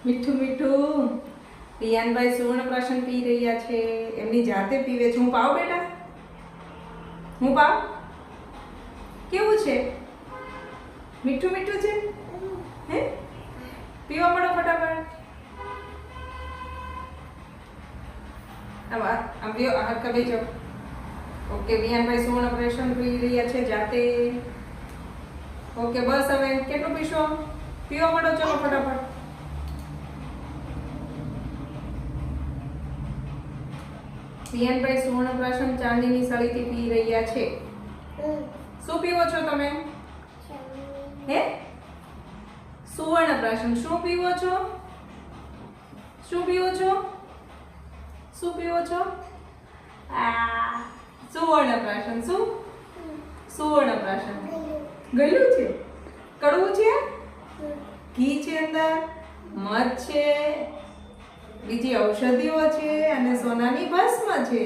મીઠું મીઠું રિયાનભાઈ સુવર્ણપ્રાશન પી રહ્યા છે. એમની જાતે પીવે છે. હું પાવ બેટા? હું પાવ? કેવું છે? મીઠું મીઠું છે? હે? પીવા મળો ફટાફટ. આમ પીઓ, હરકા બેજો. ઓકે, રિયાનભાઈ સુવર્ણપ્રાશન પી રહ્યા છે જાતે. ઓકે, બસ હવે કેટલું પીશો? પીવા મળો, ચલો ફટાફટ. રિયાનભાઈ સુવર્ણપ્રાશન ચાંદીની સળીથી પી રહ્યા છે. શું પીવો છો તમે? હે? સુવર્ણપ્રાશન. શું પીવો છો? શું પીવો છો? શું પીવો છો? સુવર્ણપ્રાશન. શું? સુવર્ણપ્રાશન. ગળ્યું છે? કડવું છે? ઘી છે અંદર, મધ છે, બીજી ઔષધિઓ છે અને સોનાની ભસ્મ છે.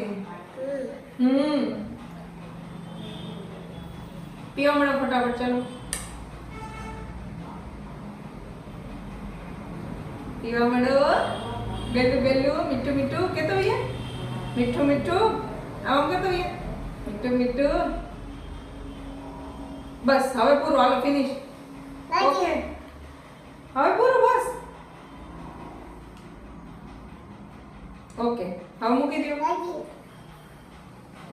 પીવા મળો ફટાફટ, ચાલો. પીવા મળો. ગેલું ગેલું, મીઠું મીઠું. કેતો અહીંયા મીઠું મીઠું. આમ કેતો અહીંયા મીઠું મીઠું. બસ હવે પૂરું, હાલો ફિનિશ. ઓકે, હવે પૂરું, બસ. ઓકે, હવે મૂકી દો.